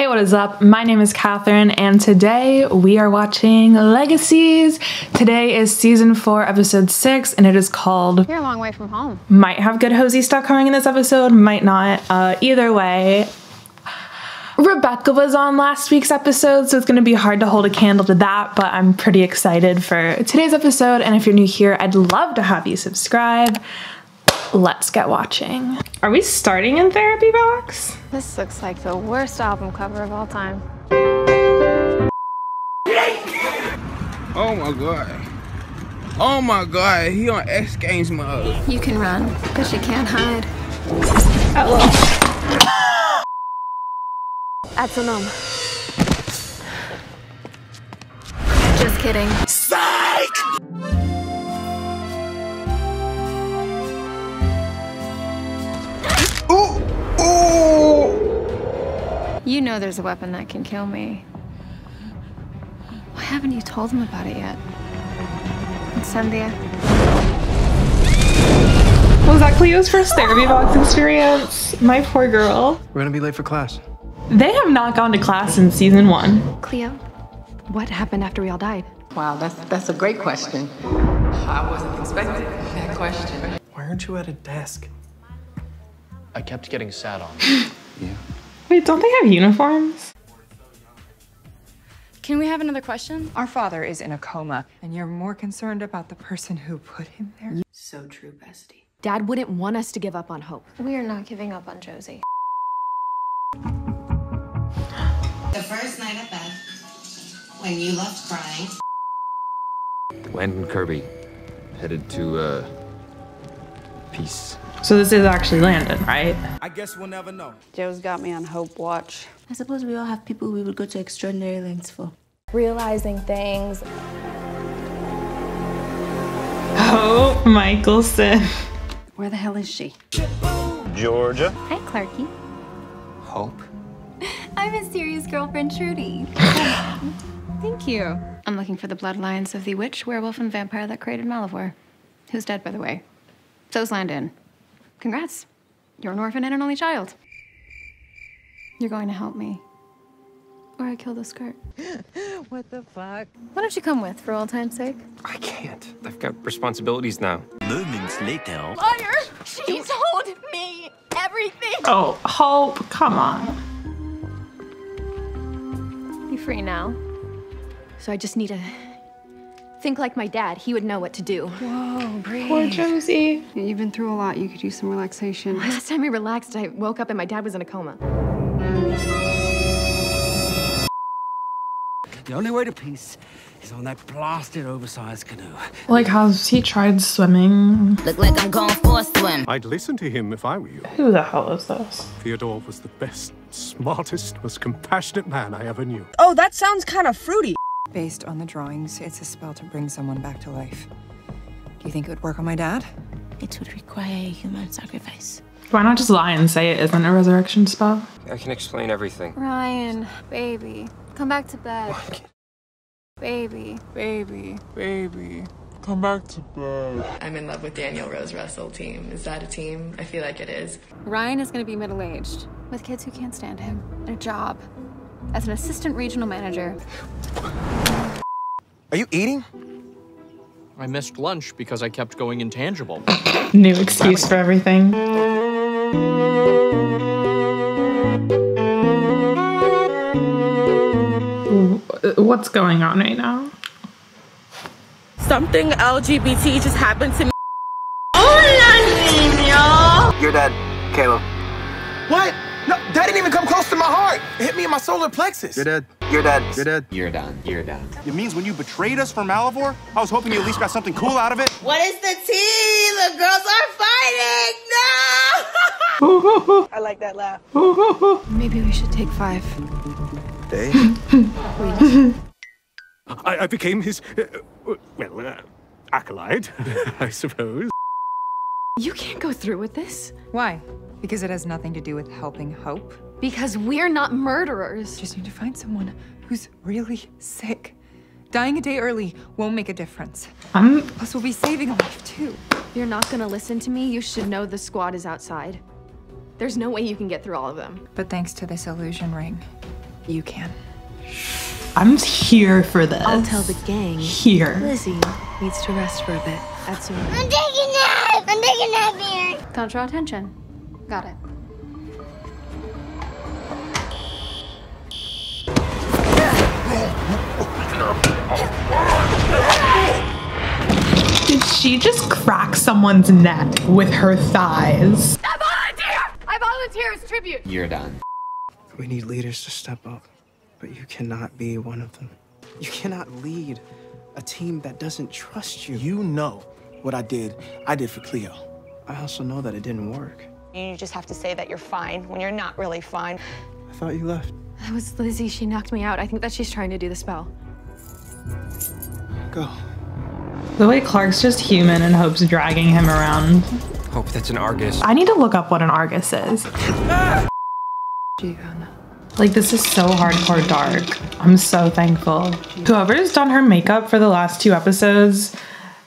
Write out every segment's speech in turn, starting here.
Hey, what is up? My name is Catherine, and today we are watching Legacies. Today is season 4, episode 6, and it is called You're a long way from home. Might have good hosey stuff coming in this episode, might not. Either way, Rebecca was on last week's episode, so it's going to be hard to hold a candle to that, but I'm pretty excited for today's episode, and if you're new here, I'd love to have you subscribe. Let's get watching. Are we starting in therapy box? This looks like the worst album cover of all time. Oh my god. Oh my god, he on X Games mode. You can run, but you can't hide. Hello. That's a numb. Just kidding. Psych! Ooh! Ooh! You know there's a weapon that can kill me. Why haven't you told him about it yet? And Cynthia? Was that Cleo's first therapy box experience? My poor girl. We're gonna be late for class. They have not gone to class since season 1. Cleo, what happened after we all died? Wow, that's a great question. I wasn't expecting that question. Why aren't you at a desk? I kept getting sat on. Yeah. Wait, don't they have uniforms? Can we have another question? Our father is in a coma, and you're more concerned about the person who put him there? So true, bestie. Dad wouldn't want us to give up on hope. We are not giving up on Josie. The first night at bed, when you left crying. Landon Kirby headed to peace. So this is actually Landon, right? I guess we'll never know. Joe's got me on hope watch. I suppose we all have people we would go to extraordinary lengths for. Realizing things. Oh, Mikaelson. Where the hell is she? Georgia. Hi, Clarky. Hope? I'm a serious girlfriend, Trudy. Thank you. I'm looking for the bloodlines of the witch, werewolf, and vampire that created Malivore. Who's dead, by the way. So's Landon. Congrats. You're an orphan and an only child. You're going to help me. Or I kill the skirt. What the fuck? Why don't you come with, for old time's sake? I can't. I've got responsibilities now. Moments later. Liar! She told me everything! Oh, Hope, come on. You free now? So I just need to think like my dad. He would know what to do. Whoa, breathe. Poor Josie. You've been through a lot. You could use some relaxation. Last time I relaxed, I woke up and my dad was in a coma. The only way to peace is on that blasted oversized canoe. Like, has he tried swimming? Look like I'm going for a swim. I'd listen to him if I were you. Who the hell is this? Theodore was the best, smartest, most compassionate man I ever knew. Oh, that sounds kind of fruity. Based on the drawings, it's a spell to bring someone back to life. Do you think it would work on my dad? It would require a human sacrifice. Why not just lie and say it isn't a resurrection spell? I can explain everything. Ryan, baby, come back to bed. Baby. Come back to bed. I'm in love with Daniel Rose Russell team. Is that a team? I feel like it is. Ryan is going to be middle-aged, with kids who can't stand him, and a job as an assistant regional manager. Are you eating? I missed lunch because I kept going intangible. New excuse for everything. What's going on right now? Something LGBT just happened to me. You're dead, Caleb. What? No, that didn't even come close to my heart. It hit me in my solar plexus. You're dead. You're dead. You're dead. You're done. You're done. It means when you betrayed us for Malivore, I was hoping you at least got something cool out of it. What is the tea? The girls are fighting! No! I like that laugh. Maybe we should take 5. Hey. I became his, acolyte, I suppose. You can't go through with this. Why? Because it has nothing to do with helping Hope. Because we're not murderers. Just need to find someone who's really sick. Dying a day early won't make a difference. Plus, we'll be saving a life, too. If you're not gonna listen to me, you should know the squad is outside. There's no way you can get through all of them. But thanks to this illusion ring, You can. I'm here for this. I'll tell the gang. Here. Lizzie needs to rest for a bit. That's all. I'm taking a nap! I'm taking a nap here! Don't draw attention. Got it. Did she just crack someone's neck with her thighs? I volunteer! I volunteer as tribute! You're done. We need leaders to step up, but you cannot be one of them. You cannot lead a team that doesn't trust you. You know what I did for Cleo. I also know that it didn't work. You just have to say that you're fine when you're not really fine. I thought you left. That was Lizzie. She knocked me out. I think that she's trying to do the spell. Go. The way Clark's just human and Hope's dragging him around. Hope that's an Argus. I need to look up what an Argus is. Like, this is so hardcore dark. I'm so thankful. Whoever's done her makeup for the last 2 episodes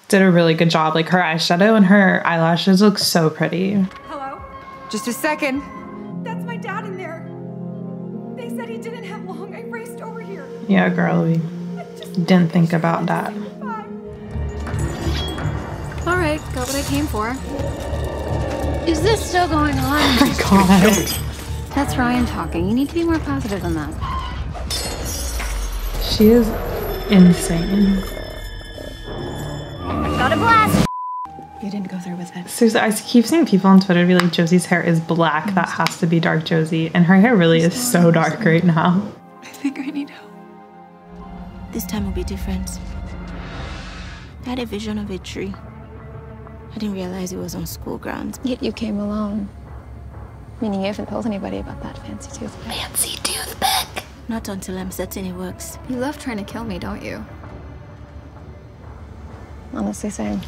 did a really good job. Like, her eyeshadow and her eyelashes look so pretty. Hello? Just a second. That's my dad in there. They said he didn't have long. I raced over here. Yeah, girl, we didn't think about that. All right, got what I came for. Is this still going on? Oh my god. That's Ryan talking. You need to be more positive than that. She is insane. Got a blast! You didn't go through with it. Seriously, I keep seeing people on Twitter be like, Josie's hair is black. That has to be dark Josie. And her hair really is so dark right now. I think I need help. This time will be different. I had a vision of a tree. I didn't realize it was on school grounds. Yet you came alone. Meaning you haven't told anybody about that fancy toothpick. Fancy toothpick? Not until I'm certain it works. You love trying to kill me, don't you? Honestly, same.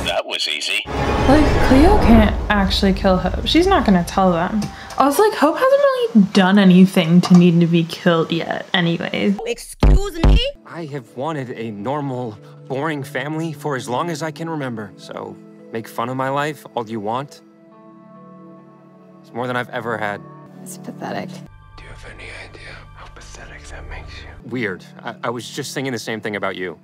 That was easy. Like, Cleo can't actually kill Hope. She's not gonna tell them. I was like, Hope hasn't really done anything to need to be killed yet anyways. Excuse me? I have wanted a normal, boring family for as long as I can remember. So, make fun of my life all you want. It's more than I've ever had. It's pathetic. Do you have any idea how pathetic that makes you? Weird. I was just thinking the same thing about you.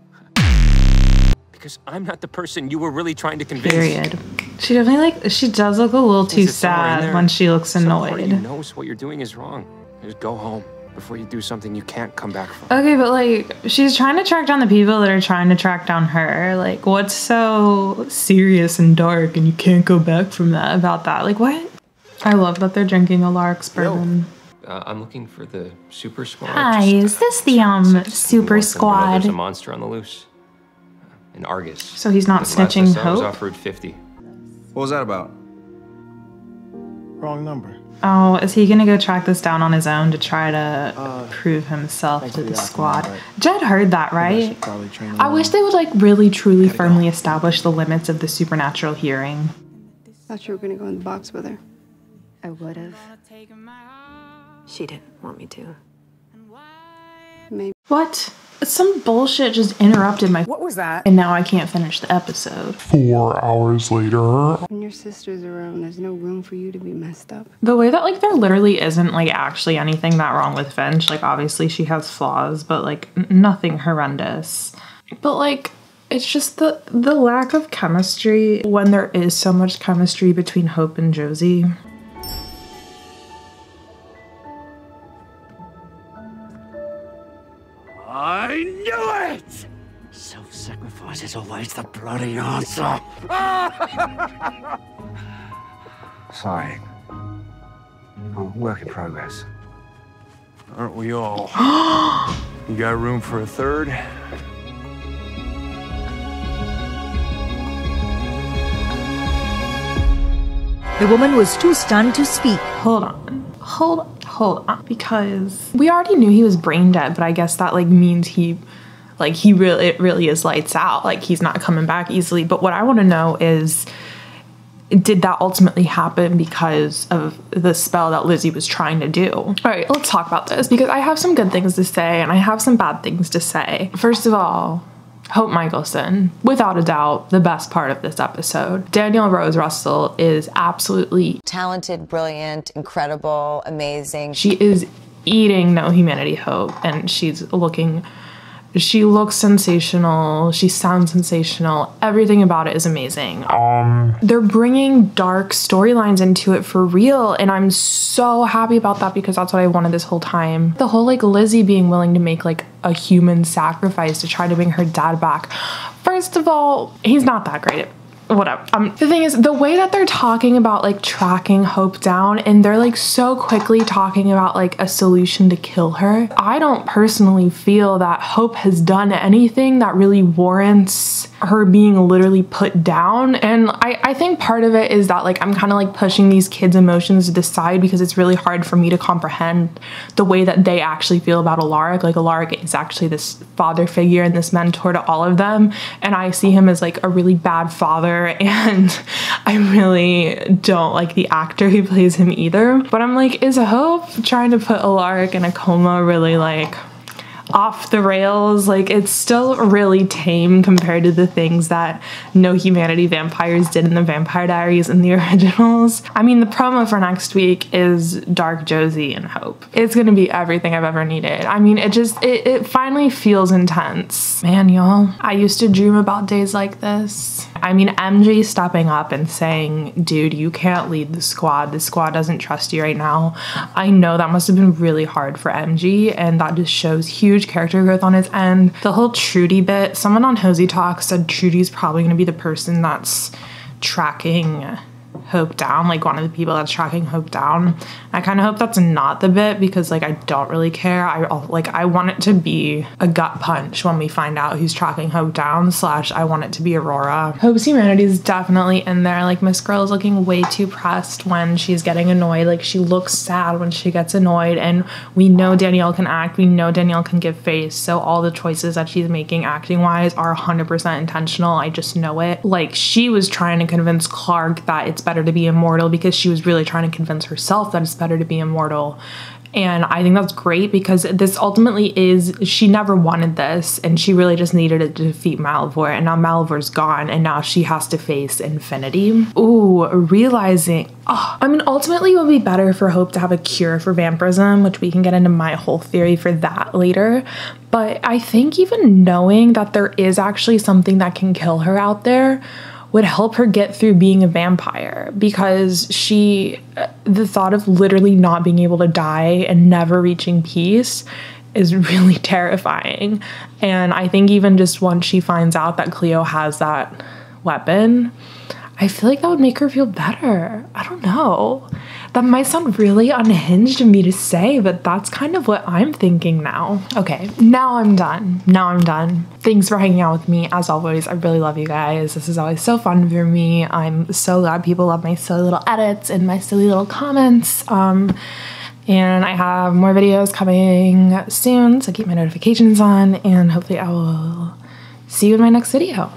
Because I'm not the person you were really trying to convince. Period. She definitely, like, she does look a little too sad when she looks annoyed. Some part of you knows what you're doing is wrong. Just go home before you do something you can't come back from. Okay, but like, she's trying to track down the people that are trying to track down her. Like, what's so serious and dark and you can't go back from that about that? Like, what? I love that they're drinking a Lark's bourbon. I'm looking for the Super Squad. Hi, is this the Super Squad? There's a monster on the loose. An Argus. So he's not snitching Hope? I was Hope? offered 50. What was that about? Wrong number. Oh, is he gonna go track this down on his own to try to prove himself to the squad? Jed heard that, right? I wish they would like really truly firmly establish the limits of the supernatural hearing. Thought you were gonna go in the box with her. I would have. She didn't want me to. Maybe. What? Some bullshit just interrupted my— What was that? And now I can't finish the episode. 4 hours later. When your sister's around, there's no room for you to be messed up. The way that like there literally isn't like actually anything that wrong with Finch. Like obviously she has flaws, but like nothing horrendous. But like it's just the lack of chemistry when there is so much chemistry between Hope and Josie. I knew it! Self-sacrifice is always the bloody answer. Sorry. Work in progress. Aren't we all? You got room for a third? The woman was too stunned to speak. Hold on. Because we already knew he was brain dead, but I guess that like means it really is lights out. Like he's not coming back easily. But what I want to know is, did that ultimately happen because of the spell that Lizzie was trying to do? All right, let's talk about this because I have some good things to say and I have some bad things to say. First of all, Hope Mikaelson, without a doubt, the best part of this episode. Danielle Rose Russell is absolutely talented, brilliant, incredible, amazing. She is eating No Humanity Hope, and she looks sensational. She sounds sensational. Everything about it is amazing. They're bringing dark storylines into it for real, and I'm so happy about that because that's what I wanted this whole time. The whole like Lizzie being willing to make like a human sacrifice to try to bring her dad back. First of all, he's not that great at whatever. The thing is, the way that they're talking about like tracking Hope down, and they're like so quickly talking about like a solution to kill her. I don't personally feel that Hope has done anything that really warrants her being literally put down. And I think part of it is that like I'm kind of like pushing these kids' emotions to the side because it's really hard for me to comprehend the way that they actually feel about Alaric. Like Alaric is actually this father figure and this mentor to all of them, and I see him as like a really bad father, and I really don't like the actor who plays him either. But I'm like, is Hope trying to put Alaric in a coma really like off the rails? Like, it's still really tame compared to the things that No Humanity vampires did in the Vampire Diaries and the originals. I mean, the promo for next week is Dark Josie and Hope. It's gonna be everything I've ever needed. I mean, it finally feels intense. Man, y'all, I used to dream about days like this. I mean, MJ stepping up and saying, dude, you can't lead the squad. The squad doesn't trust you right now. I know that must have been really hard for MJ, and that just shows huge character growth on his end. The whole Trudy bit, someone on Hosey Talk said Trudy's probably going to be the person that's tracking Hope down, like one of the people that's tracking Hope down. I kind of hope that's not the bit because like I don't really care. I want it to be a gut punch when we find out who's tracking Hope down / I want it to be Aurora. Hope's humanity is definitely in there. Like Miss Girl is looking way too pressed when she's getting annoyed. Like she looks sad when she gets annoyed, and we know Danielle can act. We know Danielle can give face. So all the choices that she's making acting wise are 100% intentional. I just know it. Like she was trying to convince Clark that it's better to be immortal because she was really trying to convince herself that it's better to be immortal. And I think that's great because this ultimately is, she never wanted this, and she really just needed it to defeat Malivore, and now Malivore's gone, and now she has to face infinity. Ooh, realizing, I mean, ultimately it would be better for Hope to have a cure for vampirism, which we can get into my whole theory for that later. But I think even knowing that there is actually something that can kill her out there would help her get through being a vampire, because the thought of literally not being able to die and never reaching peace is really terrifying. And I think even just once she finds out that Cleo has that weapon, I feel like that would make her feel better. I don't know. That might sound really unhinged of me to say, but that's kind of what I'm thinking now. Okay, now I'm done. Thanks for hanging out with me. As always, I really love you guys. This is always so fun for me. I'm so glad people love my silly little edits and my silly little comments. And I have more videos coming soon, so keep my notifications on, and hopefully I will see you in my next video.